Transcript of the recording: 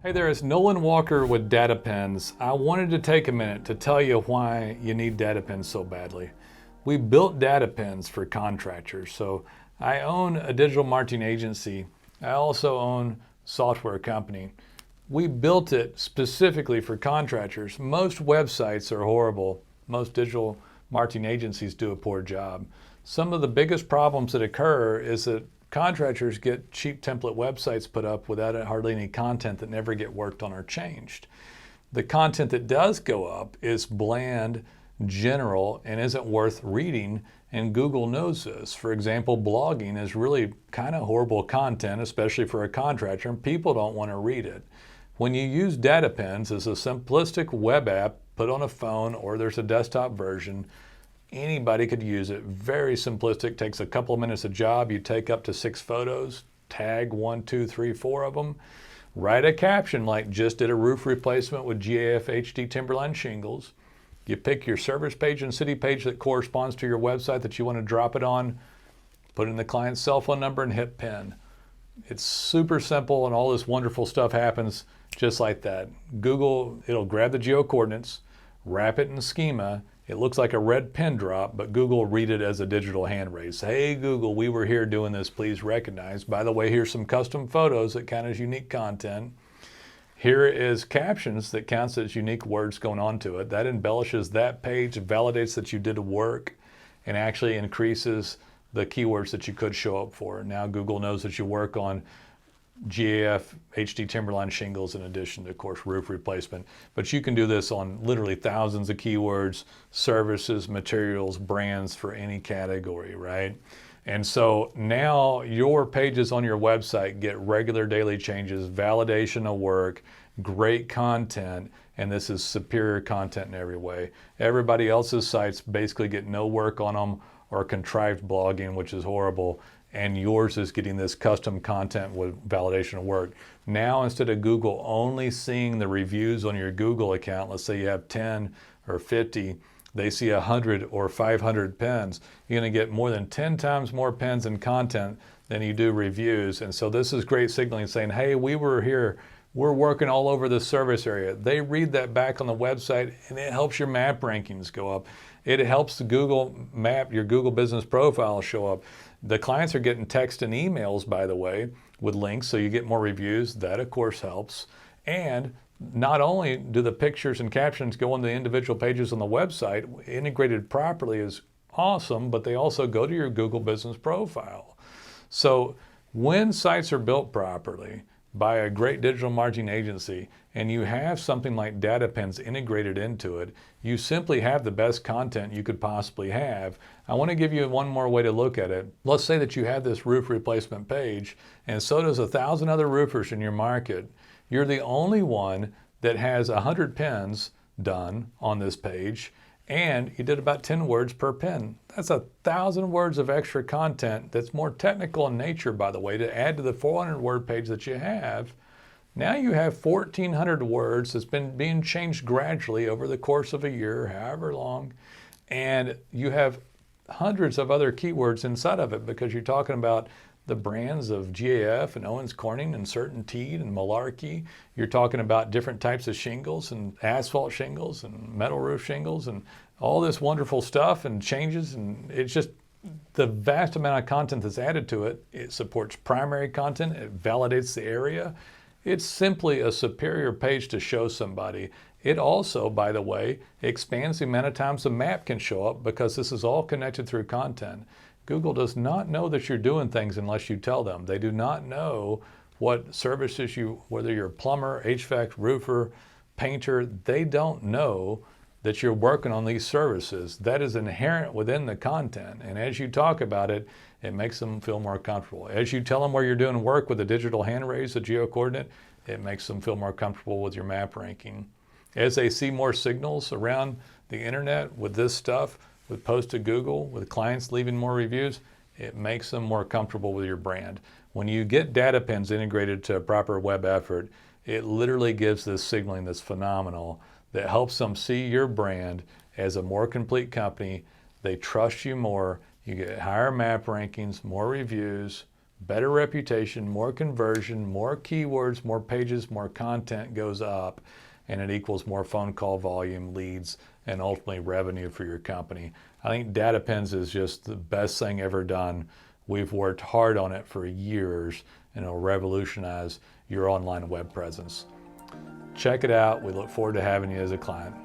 Hey there, it's Nolan Walker with DataPins. I wanted to take a minute to tell you why you need DataPins so badly. We built DataPins for contractors. So I own a digital marketing agency. I also own a software company. We built it specifically for contractors. Most websites are horrible. Most digital marketing agencies do a poor job. Some of the biggest problems that occur is that contractors get cheap template websites put up without hardly any content that never get worked on or changed. The content that does go up is bland, general, and isn't worth reading, and Google knows this. For example, blogging is really kind of horrible content, especially for a contractor, and people don't want to read it. When you use DataPins as a simplistic web app put on a phone, or there's a desktop version, anybody could use it. Very simplistic, takes a couple of minutes a job. You take up to 6 photos, tag 1, 2, 3, 4 of them, write a caption like just did a roof replacement with GAF HD timberline shingles. You pick your service page and city page that corresponds to your website that you want to drop it on, put in the client's cell phone number and hit pin. It's super simple, and all this wonderful stuff happens just like that. Google, it'll grab the geo coordinates, wrap it in schema. It looks like a red pin drop, but Google will read it as a digital hand raise. Hey Google, we were here doing this, please recognize. By the way, here's some custom photos that count as unique content. Here is captions that counts as unique words going onto it. That embellishes that page, validates that you did work, and actually increases the keywords that you could show up for. Now Google knows that you work on GAF HD timberline shingles in addition to, of course, roof replacement. But you can do this on literally thousands of keywords, services, materials, brands for any category, right? And so now your pages on your website get regular daily changes, validation of work, great content, and this is superior content in every way. Everybody else's sites basically get no work on them or contrived blogging, which is horrible, and yours is getting this custom content with validation of work. Now, instead of Google only seeing the reviews on your Google account, let's say you have 10 or 50, they see 100 or 500 pins. You're gonna get more than 10 times more pins and content than you do reviews. And so this is great signaling, saying, hey, we were here, we're working all over the service area. They read that back on the website, and it helps your map rankings go up. It helps the Google map, your Google business profile show up. The clients are getting text and emails, by the way, with links, so you get more reviews. That, of course, helps. And not only do the pictures and captions go on the individual pages on the website, integrated properly is awesome, but they also go to your Google business profile. So when sites are built properly by a great digital marketing agency, and you have something like DataPins integrated into it, you simply have the best content you could possibly have. I want to give you one more way to look at it. Let's say that you have this roof replacement page, and so does 1,000 other roofers in your market. You're the only one that has 100 pins done on this page, and you did about 10 words per pin. That's 1,000 words of extra content that's more technical in nature, by the way, to add to the 400 word page that you have. Now you have 1,400 words that's been being changed gradually over the course of a year, however long, and you have hundreds of other keywords inside of it because you're talking about the brands of GAF and Owens Corning and Certainteed and Malarkey. You're talking about different types of shingles and asphalt shingles and metal roof shingles and all this wonderful stuff and changes, and it's just the vast amount of content that's added to it. It supports primary content, it validates the area. It's simply a superior page to show somebody. It also, by the way, expands the amount of times the map can show up because this is all connected through content. Google does not know that you're doing things unless you tell them. They do not know what services whether you're a plumber, HVAC, roofer, painter, they don't know that you're working on these services. That is inherent within the content. And as you talk about it, it makes them feel more comfortable. As you tell them where you're doing work with a digital hand raise, a geo coordinate, it makes them feel more comfortable with your map ranking. As they see more signals around the internet with this stuff, with posts to Google, with clients leaving more reviews, it makes them more comfortable with your brand. When you get DataPins integrated to a proper web effort, it literally gives this signaling that's phenomenal that helps them see your brand as a more complete company. They trust you more. You get higher map rankings, more reviews, better reputation, more conversion, more keywords, more pages, more content goes up, and it equals more phone call volume, leads, and ultimately revenue for your company. I think DataPins is just the best thing ever done. We've worked hard on it for years, and it'll revolutionize your online web presence. Check it out. We look forward to having you as a client.